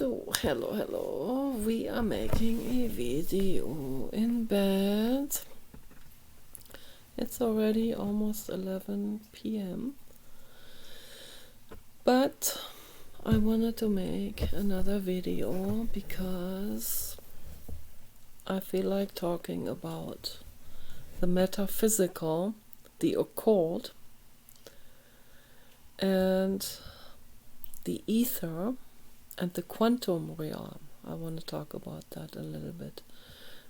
So, hello. We are making a video in bed. It's already almost 11 p.m. But I wanted to make another video because I feel like talking about the metaphysical, the occult, and the ether and the quantum realm. I want to talk about that a little bit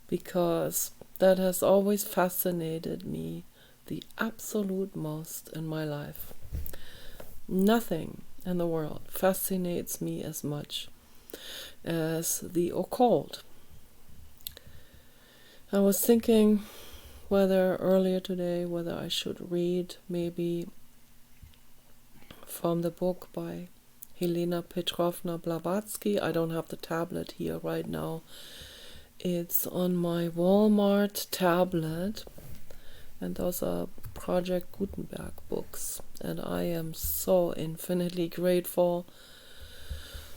because that has always fascinated me the absolute most in my life. Nothing in the world fascinates me as much as the occult. I was thinking earlier today whether I should read maybe from the book by Helena Petrovna Blavatsky. I don't have the tablet here right now. It's on my Walmart tablet, and those are Project Gutenberg books. And I am so infinitely grateful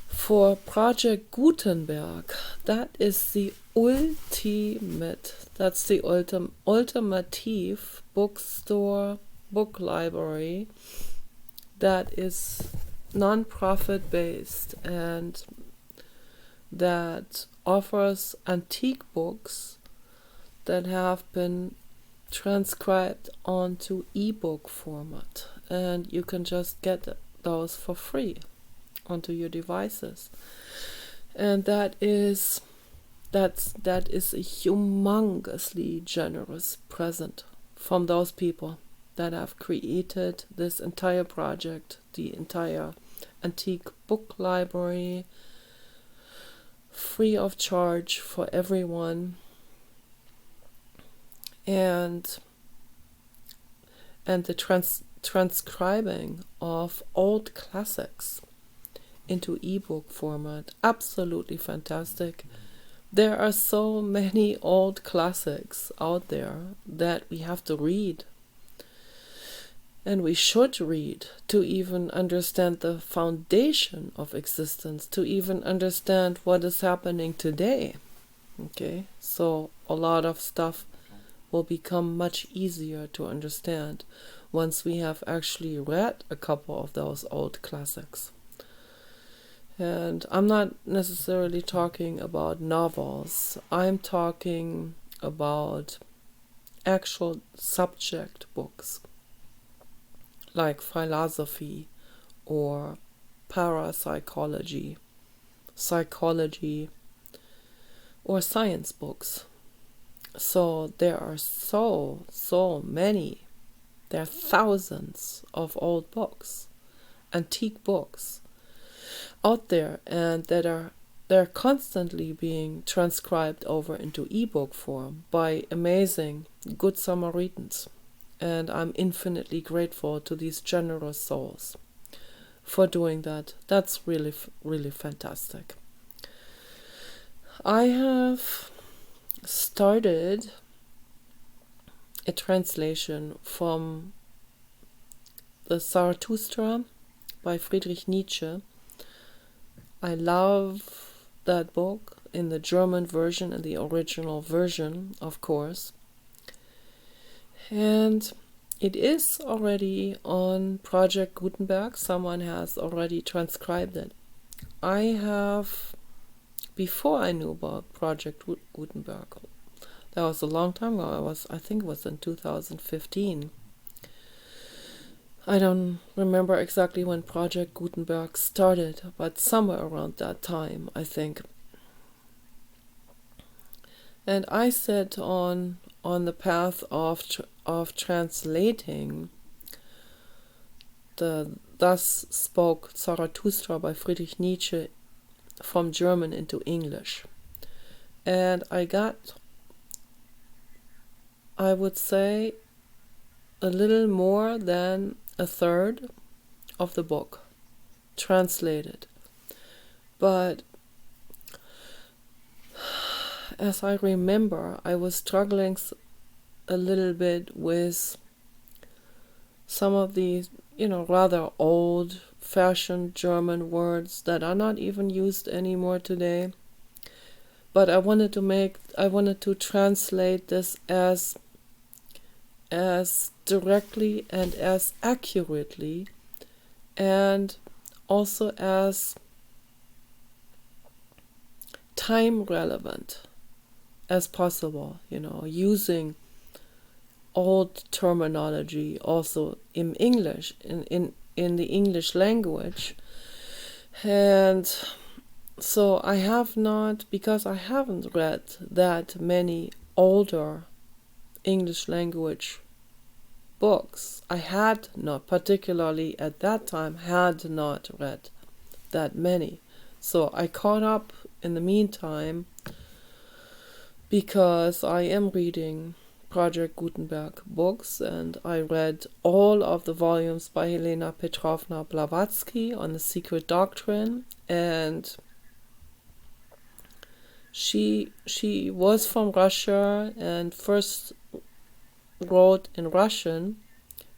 for Project Gutenberg. That is the that's the ultimative bookstore, book library that is non-profit based and that offers antique books that have been transcribed onto ebook format, and you can just get those for free onto your devices. And that is a humongously generous present from those people that have created this entire project, the entire antique book library, free of charge for everyone, and the transcribing of old classics into ebook format. Absolutely fantastic. There are so many old classics out there that we have to read. And we should read to even understand the foundation of existence, to even understand what is happening today. Okay, so a lot of stuff will become much easier to understand once we have actually read a couple of those old classics. And I'm not necessarily talking about novels. I'm talking about actual subject books, like philosophy or parapsychology, psychology, or science books. So there are so many. There are thousands of old books, antique books out there, and they're constantly being transcribed over into ebook form by amazing good Samaritans. And I'm infinitely grateful to these generous souls for doing that. That's really, really fantastic. I have started a translation from the Zarathustra by Friedrich Nietzsche. I love that book in the German version and the original version, of course. And it is already on Project Gutenberg. Someone has already transcribed it. Before I knew about Project Gutenberg, that was a long time ago. I think it was in 2015. I don't remember exactly when Project Gutenberg started, but somewhere around that time, I think. And I set on the path of translating the Thus Spoke Zarathustra by Friedrich Nietzsche from German into English. And I got, I would say, a little more than a third of the book translated. But as I remember, I was struggling a little bit with some of these, rather old old-fashioned German words that are not even used anymore today. But I wanted to translate this as directly and as accurately, and also as time relevant as possible, using old terminology also in English, in the English language. And so because I haven't read that many older English language books, I had not, particularly at that time, had not read that many. So I caught up in the meantime, because I am reading Project Gutenberg books, and I read all of the volumes by Helena Petrovna Blavatsky on the Secret Doctrine, and she was from Russia and first wrote in Russian,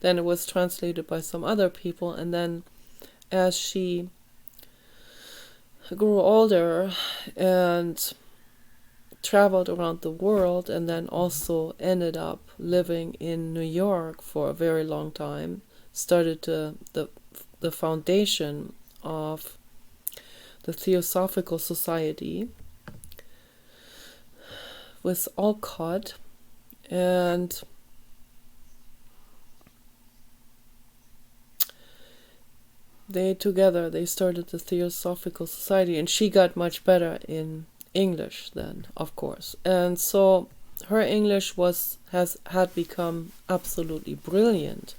then it was translated by some other people, and then as she grew older and traveled around the world, and then also ended up living in New York for a very long time, started the foundation of the Theosophical Society with Olcott, and they started the Theosophical Society, and she got much better in English then, of course. And so her English had become absolutely brilliant.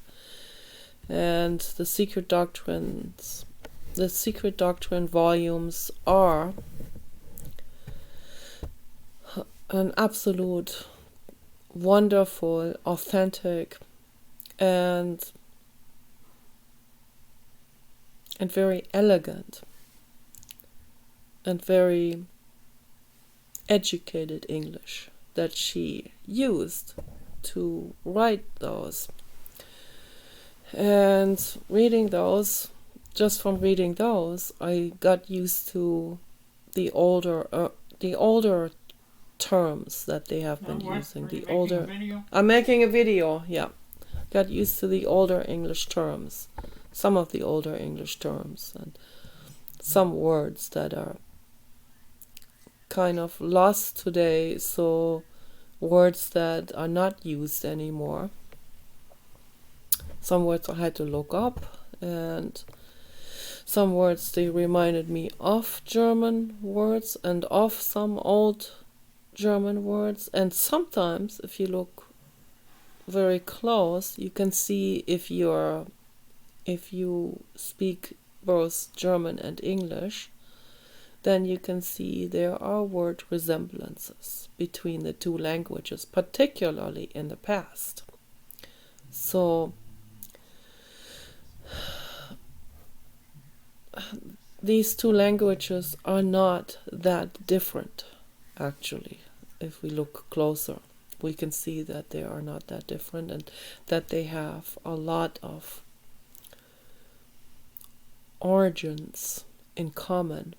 And the Secret Doctrine volumes are an absolute wonderful, authentic, and very elegant and very educated English that she used to write those. And just from reading those, I got used to the older terms that they have been using. I'm making a video, yeah. Got used to the older English terms, some of the older English terms, and some words that are kind of lost today, so words that are not used anymore. Some words I had to look up, and some words, they reminded me of German words and of some old German words. And sometimes, if you look very close, you can see if you speak both German and English, then you can see there are word resemblances between the two languages, particularly in the past. So these two languages are not that different, actually. If we look closer, we can see that they are not that different, and that they have a lot of origins in common.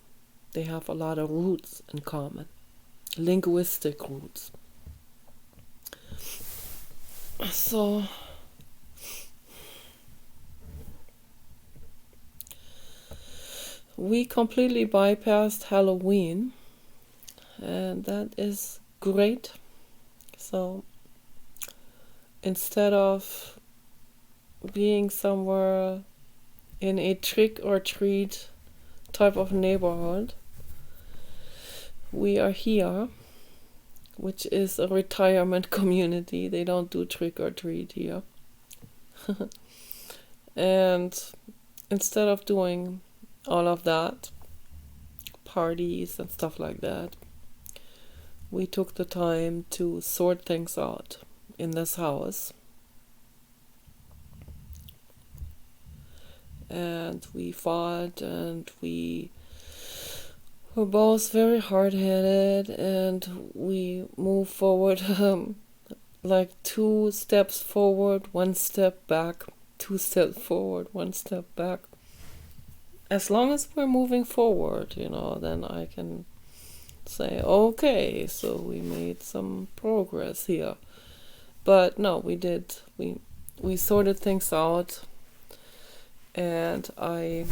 They have a lot of roots in common, linguistic roots. So we completely bypassed Halloween, and that is great. So instead of being somewhere in a trick or treat type of neighborhood, we are here, which is a retirement community. They don't do trick or treat here. And instead of doing all of that, parties and stuff like that, we took the time to sort things out in this house. And we fought, and we were both very hard-headed, and we moved forward like 2 steps forward, 1 step back, 2 steps forward, 1 step back. as long as we're moving forward, then I can say, okay, so we made some progress here. But no, we sorted things out, and I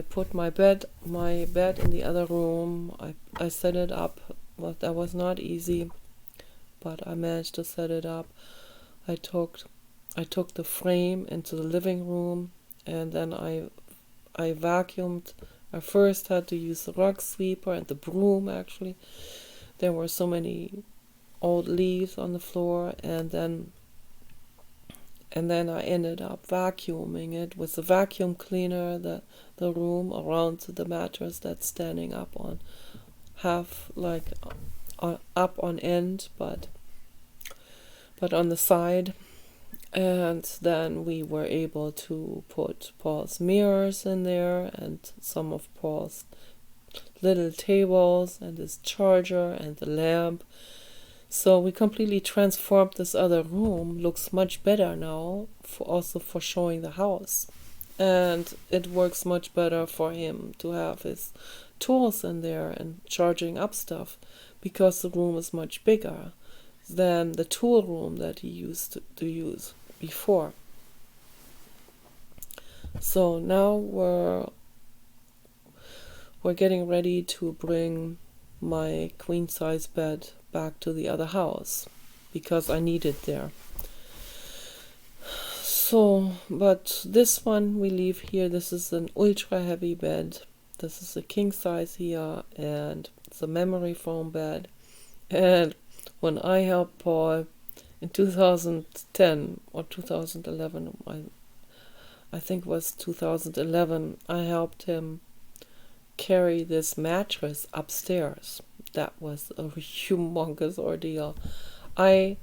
put my bed in the other room. I set it up. Well, that was not easy, but I managed to set it up. I took the frame into the living room, and then I vacuumed. I first had to use the rug sweeper and the broom. Actually, there were so many old leaves on the floor, and then I ended up vacuuming it with the vacuum cleaner, the room around the mattress that's standing up on up on end, but on the side. And then we were able to put Paul's mirrors in there, and some of Paul's little tables, and his charger and the lamp. So we completely transformed this other room. Looks much better now, also for showing the house. And it works much better for him to have his tools in there and charging up stuff, because the room is much bigger than the tool room that he used to use before. So now we're getting ready to bring my queen size bed back to the other house, because I need it there. So, but this one we leave here. This is an ultra heavy bed. This is a king size here, and it's a memory foam bed. And when I helped Paul in 2010 or 2011, I think it was 2011, I helped him carry this mattress upstairs. That was a humongous ordeal. I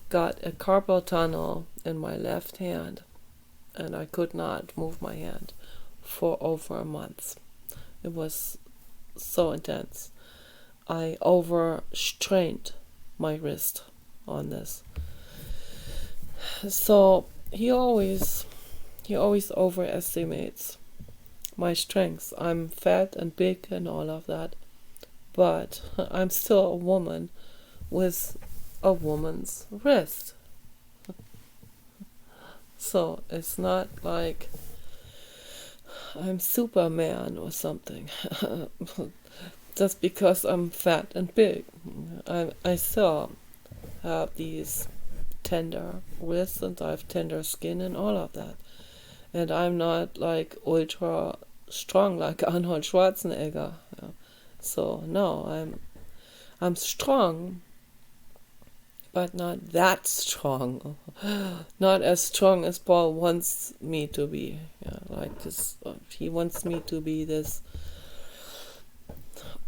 got a carpal tunnel in my left hand, and I could not move my hand for over a month. It was so intense. I overstrained my wrist on this. So he always overestimates my strengths. I'm fat and big and all of that, but I'm still a woman with a woman's wrist. So it's not like I'm Superman or something. Just because I'm fat and big, I still have these tender wrists, and I have tender skin and all of that. And I'm not like ultra strong like Arnold Schwarzenegger. So no, I'm strong, but not that strong. Not as strong as Paul wants me to be. Like this, he wants me to be this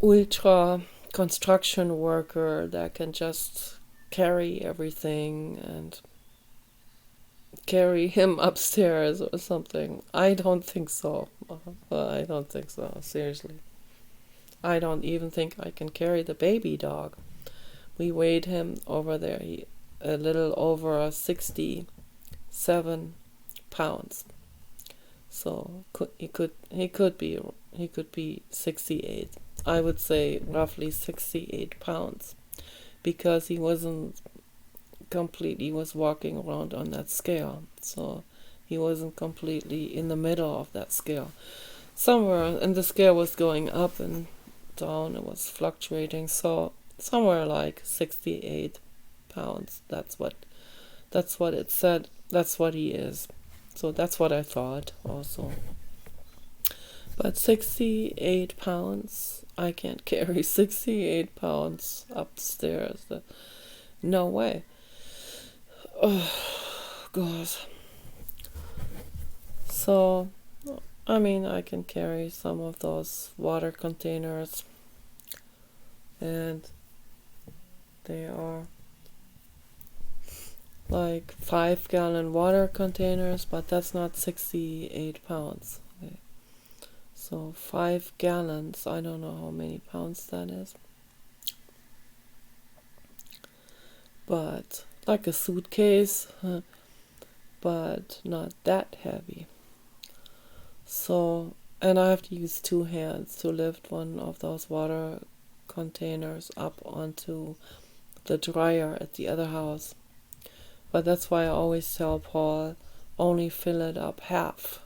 ultra construction worker that can just carry everything and carry him upstairs or something. I don't think so. I don't think so, seriously. I don't even think I can carry the baby dog. We weighed him over there, a little over 67 pounds. So he could be 68. I would say roughly 68 pounds, because he wasn't completely, he was walking around on that scale, so he wasn't completely in the middle of that scale. Somewhere, and the scale was going up and down, it was fluctuating, so somewhere like 68 pounds. That's what it said. That's what he is. So that's what I thought also. But 68 pounds, I can't carry 68 pounds upstairs. No way. Oh, God. So, I mean, I can carry some of those water containers, and they are like 5-gallon water containers, but that's not 68 pounds. Okay. So 5 gallons, I don't know how many pounds that is. But like a suitcase, but not that heavy. So, and I have to use two hands to lift one of those water containers up onto the dryer at the other house. But that's why I always tell Paul, only fill it up half.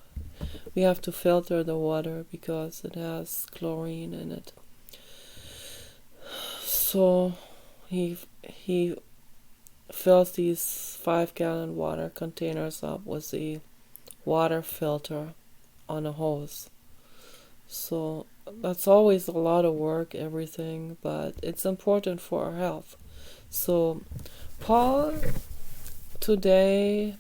We have to filter the water because it has chlorine in it. So he fills these 5-gallon water containers up with the water filter on a hose. So that's always a lot of work, everything, but it's important for our health. So Paul today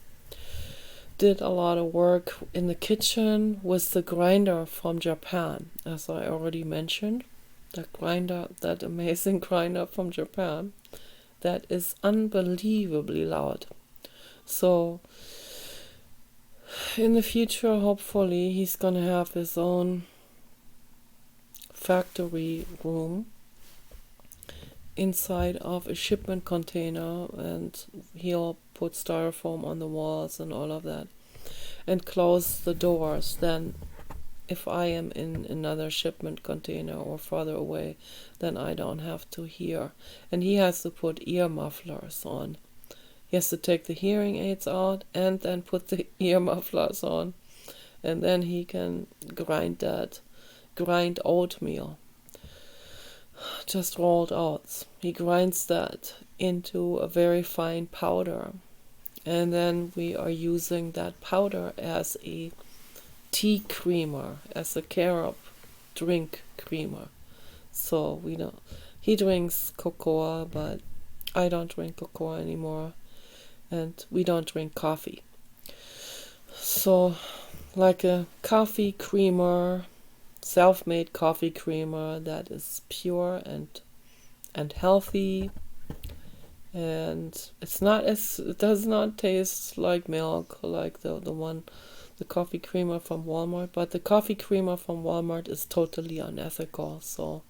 did a lot of work in the kitchen with the grinder from Japan, as I already mentioned. That grinder, that amazing grinder from Japan, that is unbelievably loud. So in the future, hopefully, he's gonna have his own factory room inside of a shipment container, and he'll put styrofoam on the walls and all of that, and close the doors. Then if I am in another shipment container or farther away, then I don't have to hear. And he has to put ear mufflers on. He has to take the hearing aids out and then put the ear mufflers on, and then he can grind oatmeal, just rolled oats. He grinds that into a very fine powder, and then we are using that powder as a tea creamer, as a carob drink creamer. So he drinks cocoa, but I don't drink cocoa anymore, and we don't drink coffee. So like a coffee creamer, self-made coffee creamer that is pure and healthy, and it does not taste like milk, like the coffee creamer from Walmart. But the coffee creamer from Walmart is totally unethical, so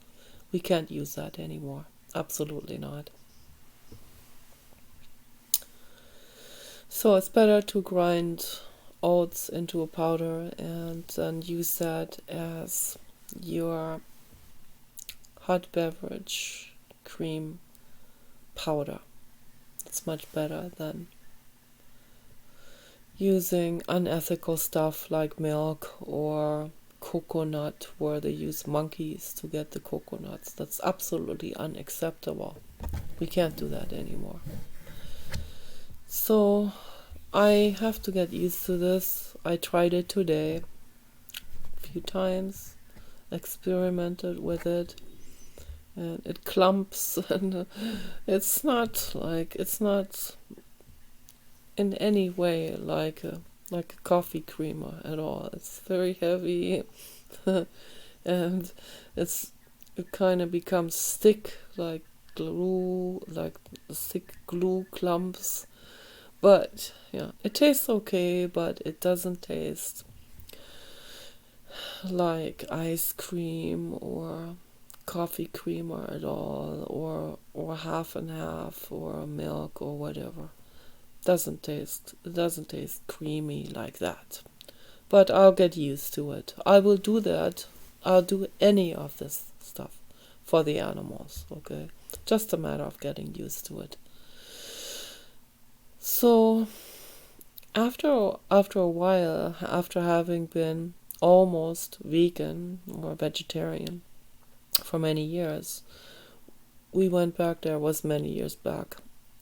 we can't use that anymore. Absolutely not. So it's better to grind oats into a powder and then use that as your hot beverage cream powder. It's much better than using unethical stuff like milk or coconut, where they use monkeys to get the coconuts. That's absolutely unacceptable. We can't do that anymore. So I have to get used to this. I tried it today a few times, experimented with it, and it clumps, and it's not in any way like a coffee creamer at all. It's very heavy, and it kind of becomes thick like glue, like thick glue clumps. But yeah, it tastes okay, but it doesn't taste like ice cream or coffee creamer at all, or half and half, or milk or whatever. It doesn't taste creamy like that. But I'll get used to it. I will do that. I'll do any of this stuff for the animals, okay? Just a matter of getting used to it. So after a while, after having been almost vegan or vegetarian for many years, we went back there. It was many years back.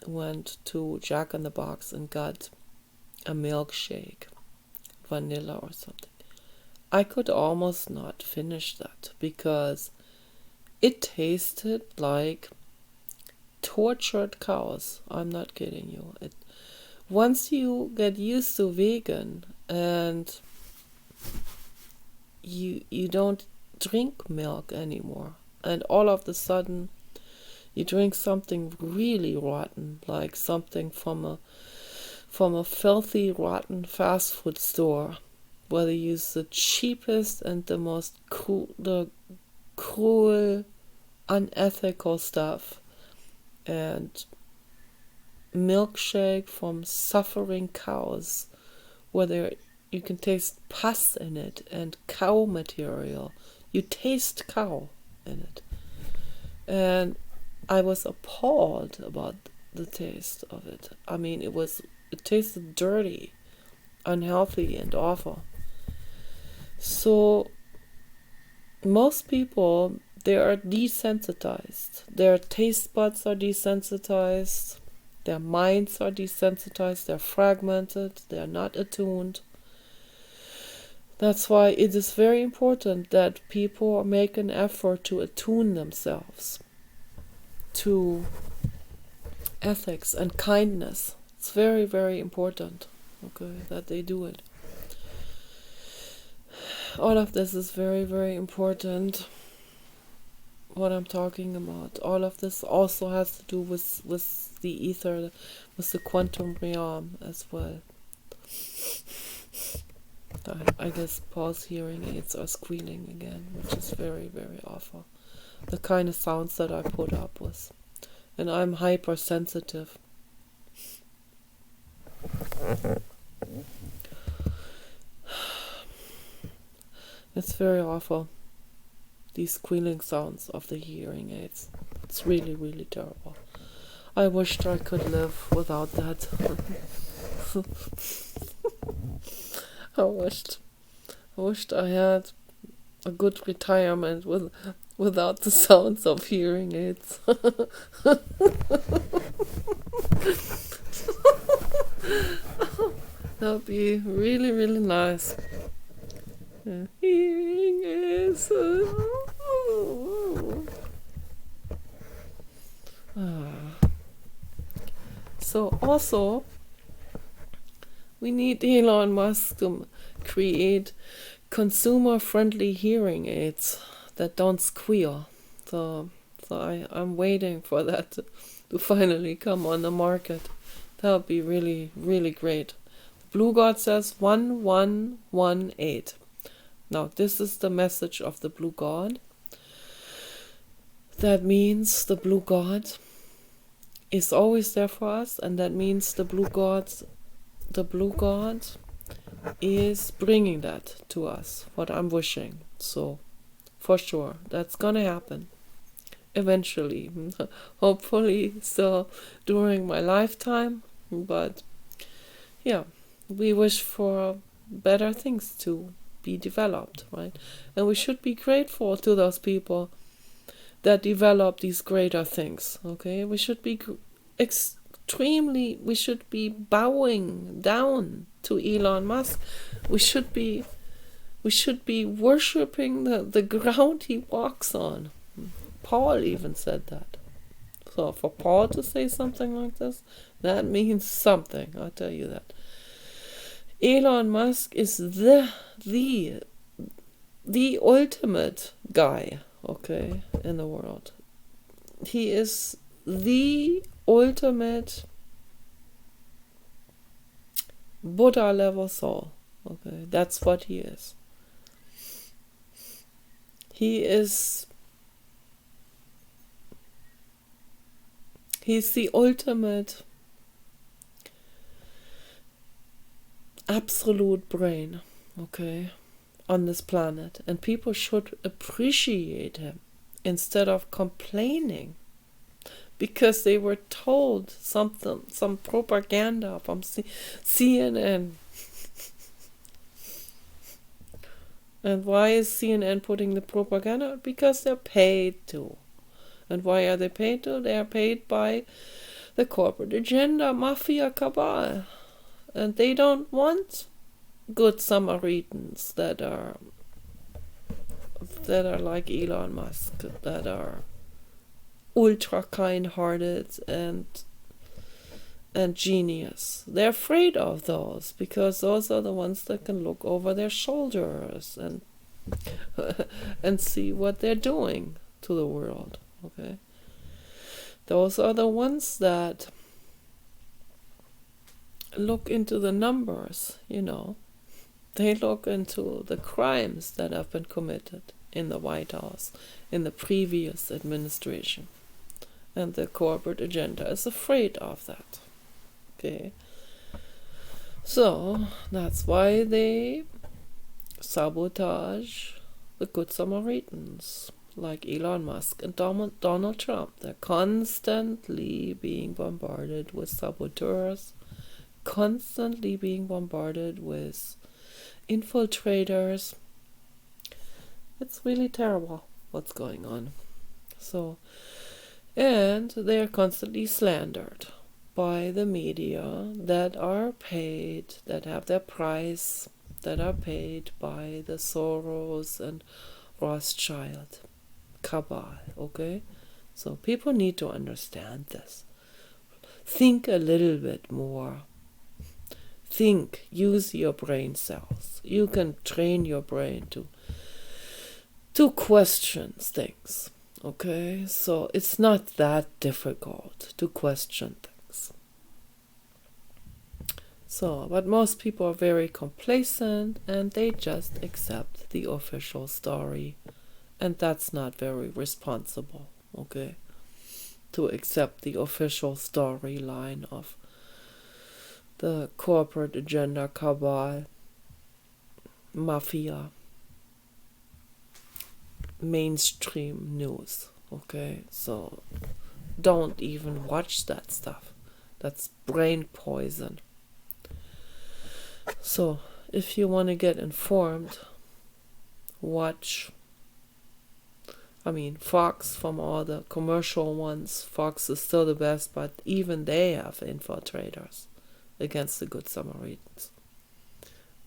Went to Jack in the Box and got a milkshake, vanilla or something. I could almost not finish that because it tasted like tortured cows. I'm not kidding you. Once you get used to vegan and you don't drink milk anymore, and all of a sudden you drink something really rotten, like something from a filthy, rotten fast food store, where they use the cheapest and the most cruel, unethical stuff, and milkshake from suffering cows, where they're you can taste pus in it and cow material. You taste cow in it. And I was appalled about the taste of it. I mean, it tasted dirty, unhealthy, and awful. So most people, they are desensitized. Their taste buds are desensitized. Their minds are desensitized. They're fragmented. They're not attuned. That's why it is very important that people make an effort to attune themselves to ethics and kindness. It's very, very important, okay, that they do it. All of this is very, very important, what I'm talking about. All of this also has to do with the ether, with the quantum realm as well. I guess Paul's hearing aids are squealing again, which is very, very awful. The kind of sounds that I put up with. And I'm hypersensitive. It's very awful. These squealing sounds of the hearing aids. It's really, really terrible. I wished I could live without that. I wished I had a good retirement without the sounds of hearing aids. That would be really, really nice. Yeah. Hearing aids. So also, we need Elon Musk to create consumer-friendly hearing aids that don't squeal. So I'm waiting for that to finally come on the market. That would be really, really great. Blue God says 1118. Now, this is the message of the Blue God. That means the Blue God is always there for us, and that means the Blue God is bringing that to us, what I'm wishing. So, for sure, that's gonna happen eventually. Hopefully, so during my lifetime. But yeah, we wish for better things to be developed, right? And we should be grateful to those people that develop these greater things. Okay, we should be we should be bowing down to Elon Musk. We should be worshipping the ground he walks on. Paul even said that. So for Paul to say something like this, that means something, I'll tell you that. Elon Musk is the ultimate guy, okay, in the world. He is the ultimate Buddha level soul, okay, that's what he is. He's the ultimate absolute brain, okay, on this planet, and people should appreciate him instead of complaining because they were told some propaganda from CNN. And why is CNN putting the propaganda? Because they're paid to. And why are they paid to? They are paid by the corporate agenda, mafia cabal. And they don't want good Samaritans that are like Elon Musk, that are ultra kind-hearted and genius. They're afraid of those because those are the ones that can look over their shoulders and and see what they're doing to the world. Okay, those are the ones that look into the numbers, you know. They look into the crimes that have been committed in the White House, in the previous administration. And the corporate agenda is afraid of that. Okay. So that's why they sabotage the Good Samaritans, like Elon Musk and Donald Trump. They're constantly being bombarded with saboteurs, constantly being bombarded with infiltrators. It's really terrible what's going on. So, and they are constantly slandered by the media that are paid, that have their price, that are paid by the Soros and Rothschild cabal, okay? So people need to understand this. Think a little bit more. Think, use your brain cells. You can train your brain to question things, okay? So it's not that difficult to question things. So, but most people are very complacent and they just accept the official story. And that's not very responsible, okay? To accept the official storyline of the corporate agenda, cabal, mafia, mainstream news, okay? So don't even watch that stuff. That's brain poison. So if you want to get informed, watch, Fox, from all the commercial ones. Fox is still the best, but even they have infiltrators against the Good Samaritans.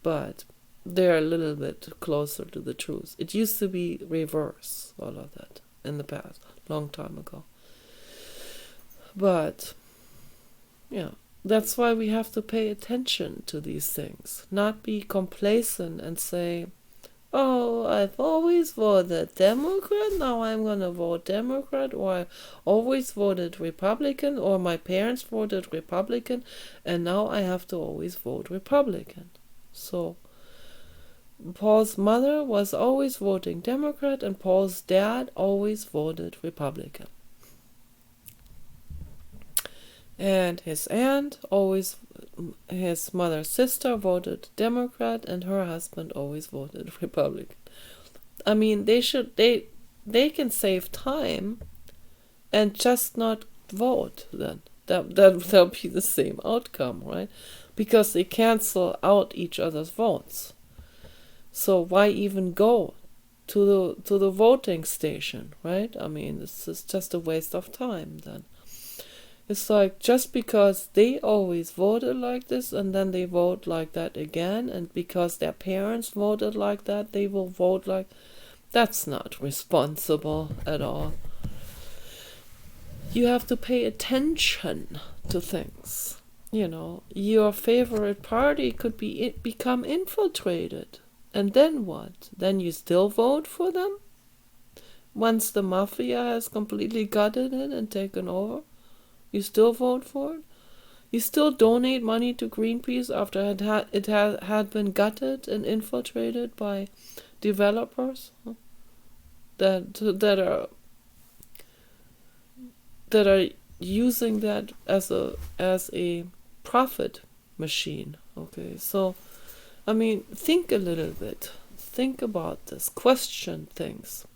But they're a little bit closer to the truth. It used to be reverse, all of that, in the past, long time ago. But, yeah, that's why we have to pay attention to these things. Not be complacent and say, oh, I've always voted Democrat, now I'm going to vote Democrat, or I always voted Republican, or my parents voted Republican, and now I have to always vote Republican. So, Paul's mother was always voting Democrat, and Paul's dad always voted Republican. And his aunt always, his mother's sister voted Democrat, and her husband always voted Republican. They can save time and just not vote then. That'll be the same outcome, right? Because they cancel out each other's votes. So why even go to the voting station, right? This is just a waste of time then. It's like, just because they always voted like this and then they vote like that again, and because their parents voted like that, they will vote like... That's not responsible at all. You have to pay attention to things. Your favorite party could become infiltrated. And then what? Then you still vote for them? Once the mafia has completely gutted it and taken over? You still vote for it? You still donate money to Greenpeace after it had been gutted and infiltrated by developers that are using that as a profit machine. Okay, so think a little bit. Think about this. Question things.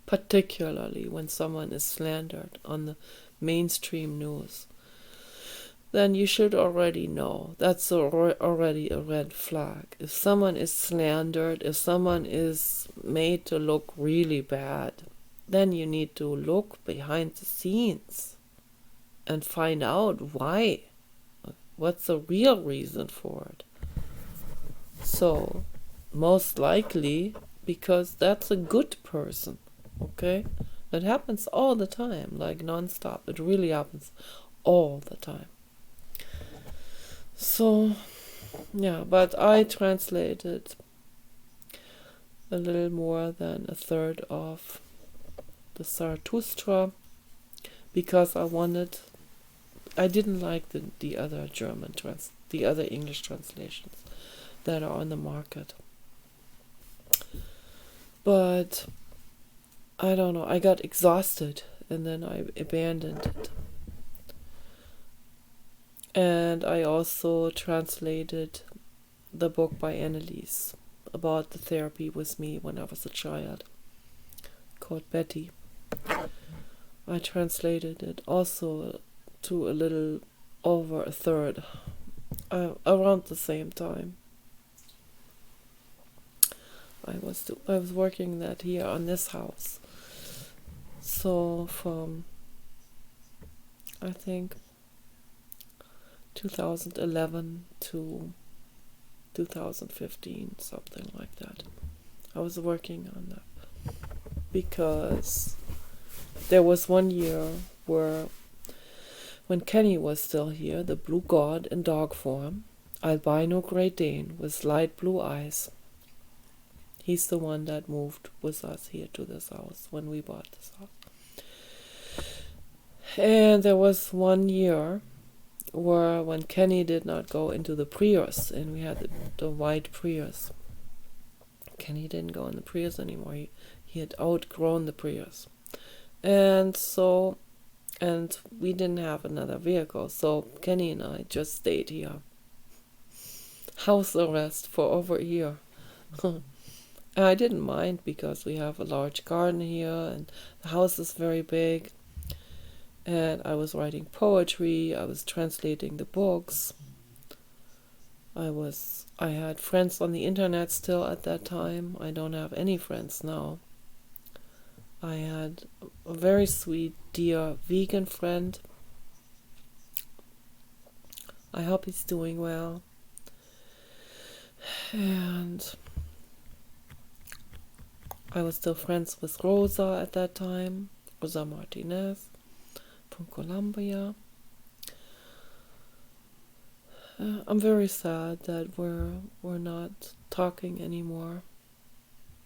Particularly when someone is slandered on the mainstream news, then you should already know. That's already a red flag. If someone is slandered, if someone is made to look really bad, then you need to look behind the scenes and find out why. What's the real reason for it? So, most likely, because that's a good person. Okay? It happens all the time, like non-stop. It really happens all the time. So, yeah, but I translated a little more than a third of the Zarathustra because I didn't like the other the other English translations that are on the market. But I don't know, I got exhausted and then I abandoned it. And I also translated the book by Anneliese about the therapy with me when I was a child, called Betty. I translated it also to a little over a third, around the same time. I was working that here on this house. So from, I think, 2011 to 2015, something like that. I was working on that because there was one year where, when Kenny was still here, the blue god in dog form, albino Great Dane with light blue eyes. He's the one that moved with us here to this house when we bought this house. And there was one year where when Kenny did not go into the Prius, and we had the white Prius. Kenny didn't go in the Prius anymore. He had outgrown the Prius. And we didn't have another vehicle, so Kenny and I just stayed here. House arrest for over a year. I didn't mind because we have a large garden here and the house is very big. And I was writing poetry, I was translating the books. I had friends on the internet still at that time. I don't have any friends now. I had a very sweet, dear vegan friend. I hope he's doing well. And I was still friends with Rosa at that time, Rosa Martinez from Colombia. I'm very sad that we're not talking anymore.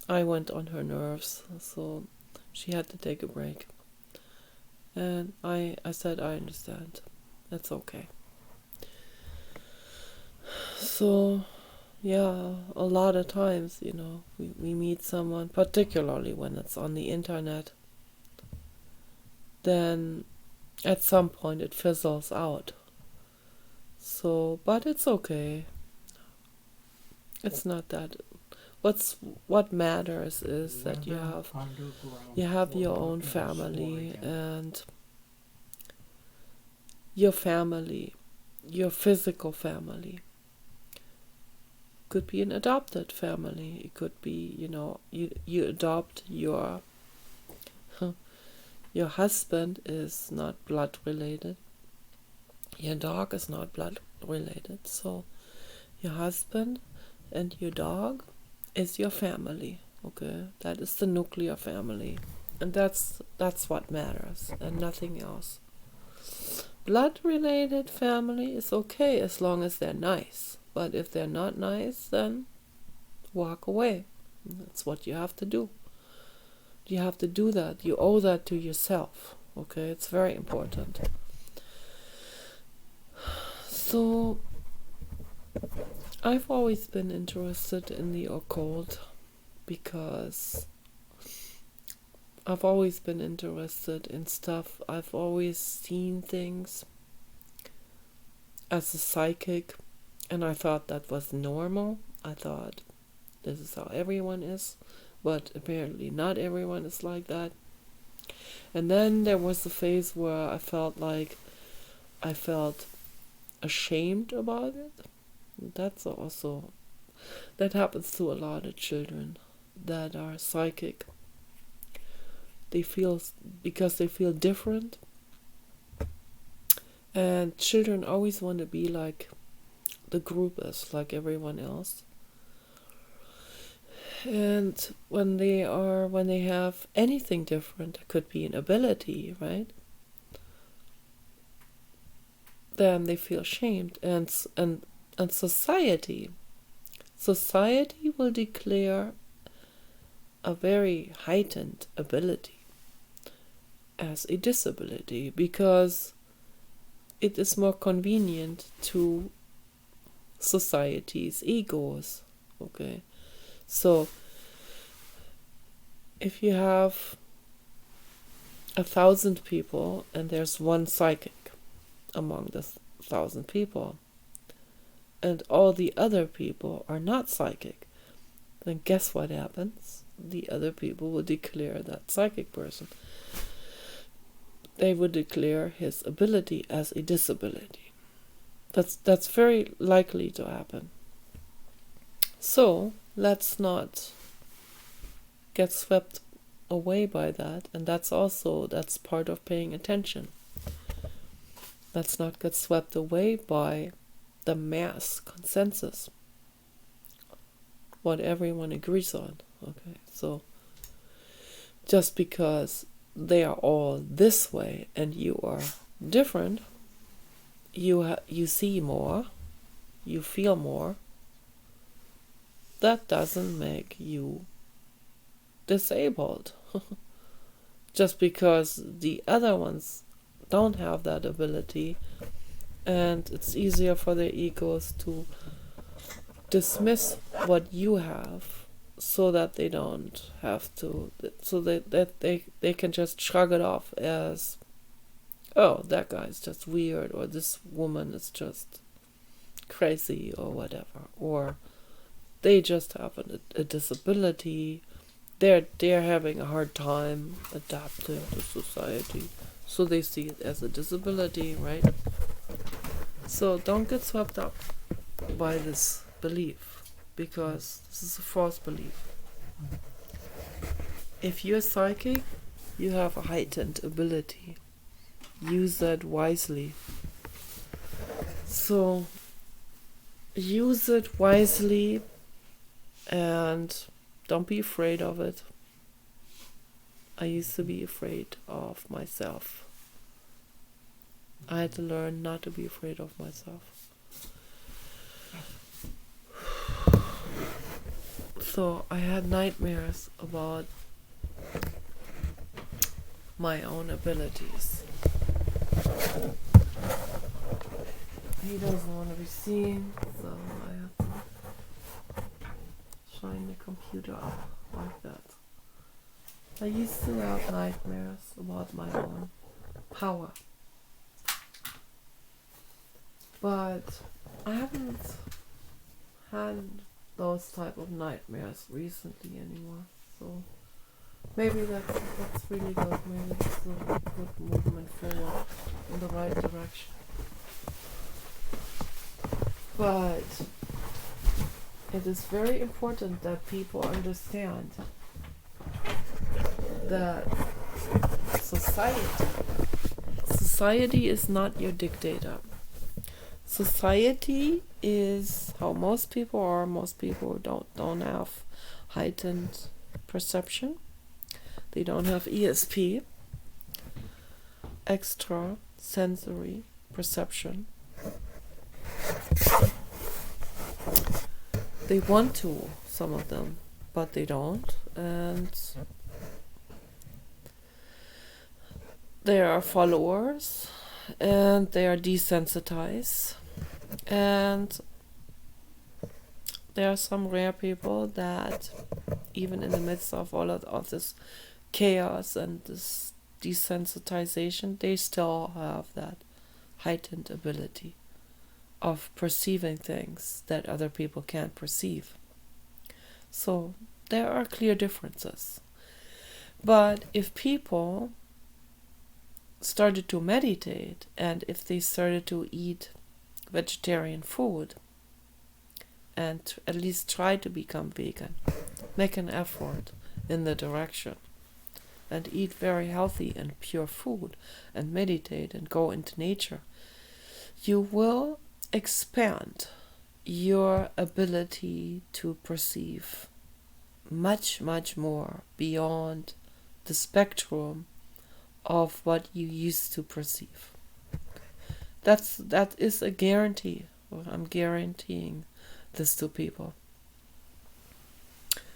I went on her nerves, so she had to take a break. And I said, I understand. That's okay. So, yeah, a lot of times, we meet someone, particularly when it's on the internet, then at some point it fizzles out. So, but it's okay. It's not that. What matters is that you have your own family, and your family, your physical family, could be an adopted family. It could be, you adopt your husband is not blood related. Your dog is not blood related. So your husband and your dog is your family. Okay, that is the nuclear family, and that's what matters and nothing else. Blood related family is okay as long as they're nice. But if they're not nice, then walk away. That's what you have to do. You have to do that. You owe that to yourself. Okay, it's very important. So, I've always been interested in the occult because I've always been interested in stuff. I've always seen things as a psychic. And I thought that was normal. I thought this is how everyone is. But apparently not everyone is like that. And then there was a phase where I felt ashamed about it. That happens to a lot of children that are psychic. Because they feel different. And children always want to be like the group is, like everyone else. And when they have anything different, it could be an ability, right? Then they feel shamed, and society will declare a very heightened ability as a disability because it is more convenient to society's egos. Okay, so if you have 1,000 people and there's one psychic among 1,000 people, and all the other people are not psychic, then guess what happens? The other people will declare that psychic person. They would declare his ability as a disability. That's very likely to happen. So let's not get swept away by that, and that's part of paying attention. Let's not get swept away by the mass consensus, what everyone agrees on. Okay, so just because they are all this way and you are different, you see more, you feel more, that doesn't make you disabled. Just because the other ones don't have that ability, and it's easier for their egos to dismiss what you have, so that they don't have to, so that they can just shrug it off as, oh, that guy's just weird, or this woman is just crazy, or whatever, or they just have a disability, they're having a hard time adapting to society, so they see it as a disability, right? So don't get swept up by this belief, because this is a false belief. If you're psychic, you have a heightened ability. Use that wisely. So use it wisely, and don't be afraid of it. I used to be afraid of myself. I had to learn not to be afraid of myself. So I had nightmares about my own abilities. He doesn't want to be seen, so I have to shine the computer up like that. I used to have nightmares about my own power, but I haven't had those type of nightmares recently anymore, so maybe that's really good. Maybe it's a good movement forward in the right direction. But it is very important that people understand that society is not your dictator. Society is how most people are. Most people don't have heightened perception. They don't have ESP, extra sensory perception. They want to, some of them, but they don't, and they are followers, and they are desensitized, and there are some rare people that, even in the midst of all of this chaos and this desensitization, they still have that heightened ability of perceiving things that other people can't perceive. So there are clear differences. But if people started to meditate, and if they started to eat vegetarian food, and at least try to become vegan, make an effort in the direction, and eat very healthy and pure food, and meditate and go into nature, you will expand your ability to perceive much, much more beyond the spectrum of what you used to perceive. That is a guarantee. I'm guaranteeing this to people.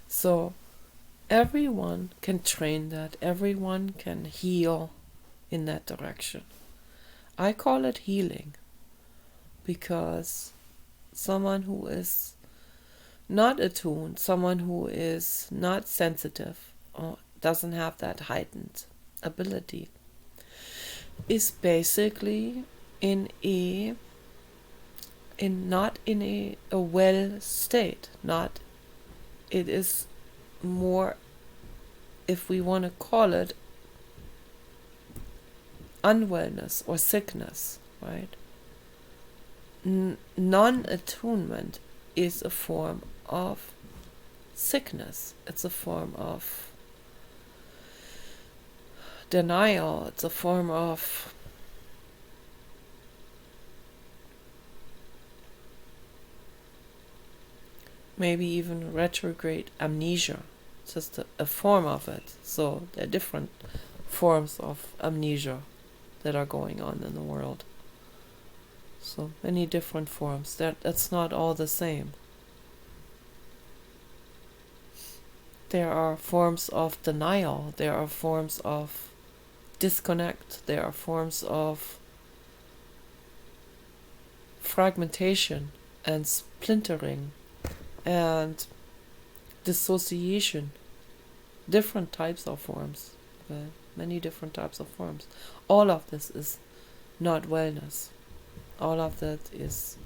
So everyone can train that. Everyone can heal in that direction. I call it healing, because someone who is not attuned, someone who is not sensitive, or doesn't have that heightened ability, is basically in a not in a well state. Not, it is more, if we want to call it, unwellness or sickness, right? Non-attunement is a form of sickness. It's a form of denial. It's a form of maybe even retrograde amnesia. It's just a form of it. So there are different forms of amnesia that are going on in the world. So many different forms. That's not all the same. There are forms of denial. There are forms of disconnect. There are forms of fragmentation and splintering and dissociation. Different types of forms. Many different types of forms. All of this is not wellness. All of that is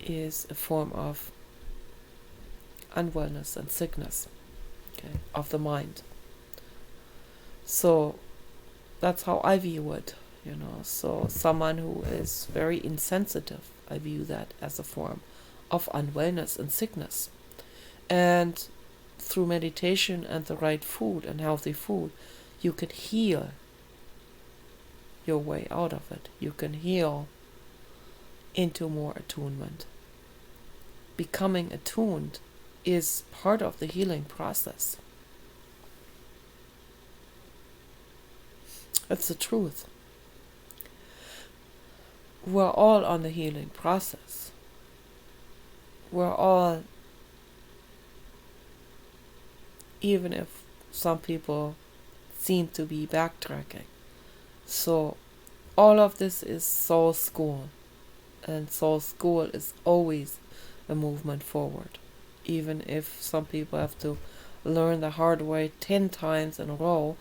a form of unwellness and sickness, okay, of the mind. So that's how I view it, So someone who is very insensitive, I view that as a form of unwellness and sickness. And through meditation and the right food and healthy food, you can heal your way out of it. You can heal into more attunement. Becoming attuned is part of the healing process. It's the truth. We're all on the healing process. We're all, even if some people seem to be backtracking. So all of this is soul school, and soul school is always a movement forward, even if some people have to learn the hard way 10 times in a row.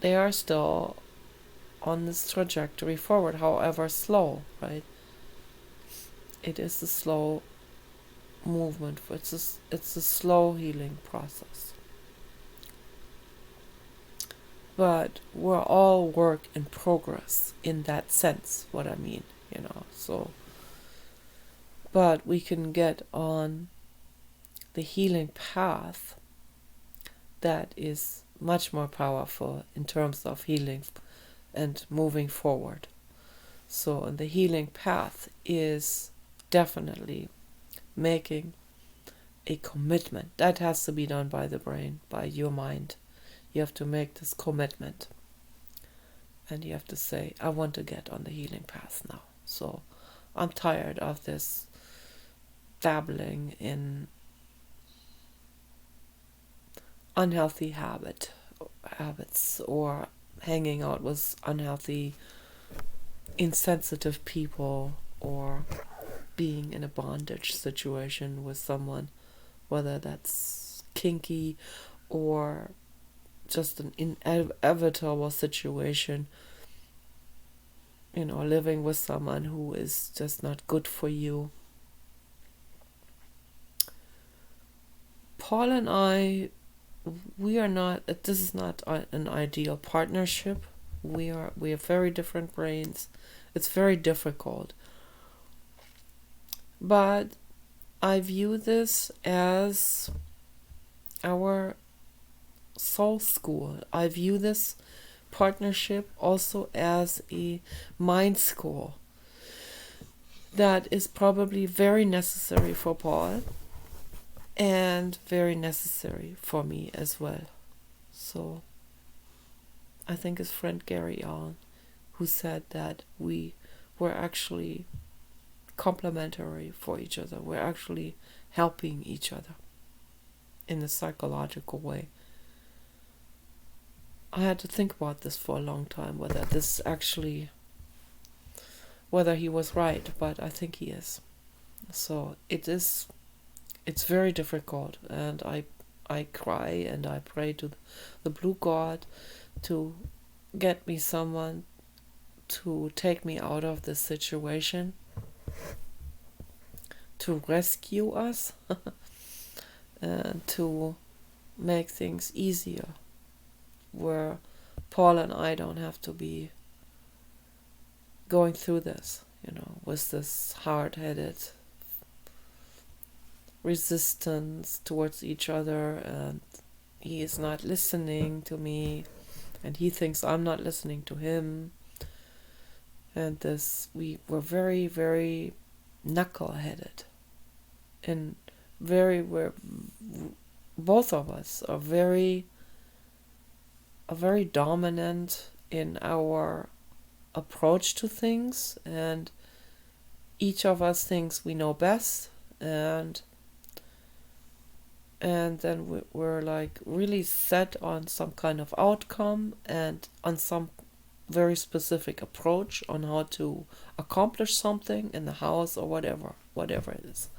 They are still on this trajectory forward, however slow, right? It is a slow movement. It's a slow healing process. But we're all work in progress in that sense, what I mean, so. But we can get on the healing path that is much more powerful in terms of healing and moving forward. So, and the healing path is definitely making a commitment. That has to be done by the brain, by your mind. You have to make this commitment. And you have to say, I want to get on the healing path now. So I'm tired of this dabbling in unhealthy habits or hanging out with unhealthy, insensitive people, or being in a bondage situation with someone, whether that's kinky or just an inevitable situation, living with someone who is just not good for you. Paul and I, this is not an ideal partnership. We have very different brains. It's very difficult. But I view this as our soul school. I view this partnership also as a mind school that is probably very necessary for Paul and very necessary for me as well. So I think his friend Gary Allen, who said that we were actually complementary for each other. We're actually helping each other in a psychological way. I had to think about this for a long time, whether he was right, but I think he is. So it's very difficult, and I cry and I pray to the blue God to get me someone to take me out of this situation. to rescue us and to make things easier, where Paul and I don't have to be going through this, with this hard-headed resistance towards each other, and he is not listening to me, and he thinks I'm not listening to him. And we were very, very knuckle-headed, and both of us are very dominant in our approach to things, and each of us thinks we know best, and then we're like really set on some kind of outcome and on some very specific approach on how to accomplish something in the house or whatever it is.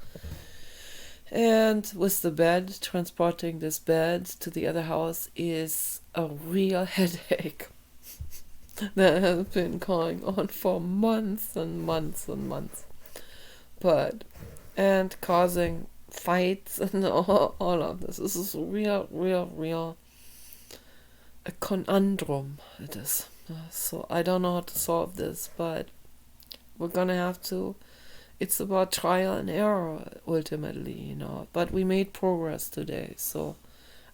And with the bed, transporting this bed to the other house is a real headache that has been going on for months and months and months, and causing fights and all of this. This is real a conundrum, it is. So I don't know how to solve this, but we're gonna have to. It's about trial and error ultimately, but we made progress today. So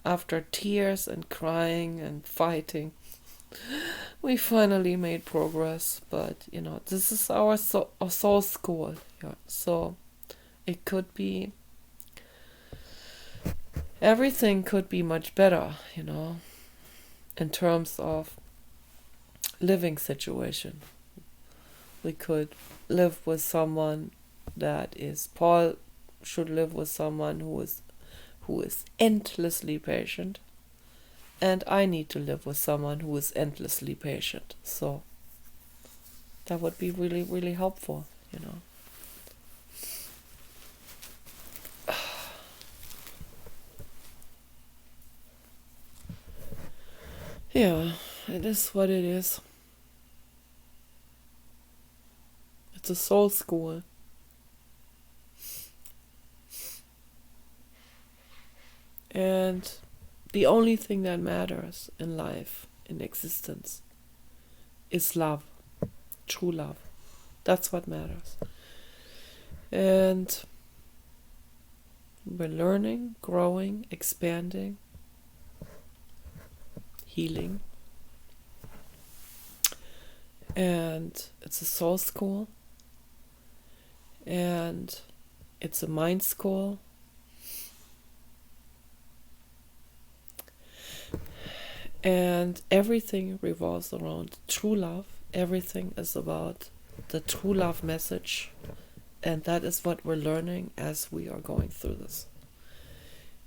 after tears and crying and fighting, we finally made progress. But this is our soul school. Yeah. So it could be, everything could be much better, in terms of living situation. We could live with someone Paul should live with someone who is endlessly patient, and I need to live with someone who is endlessly patient. So that would be really, really helpful, Yeah, it is what it is. It's a soul school. And the only thing that matters in life, in existence, is love. True love. That's what matters. And we're learning, growing, expanding, healing. And it's a soul school. And it's a mind school. And everything revolves around true love. Everything is about the true love message. And that is what we're learning as we are going through this.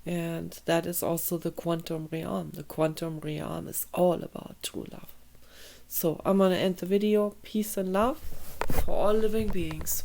And that is also the quantum realm. The quantum realm is all about true love. So I'm going to end the video. Peace and love for all living beings.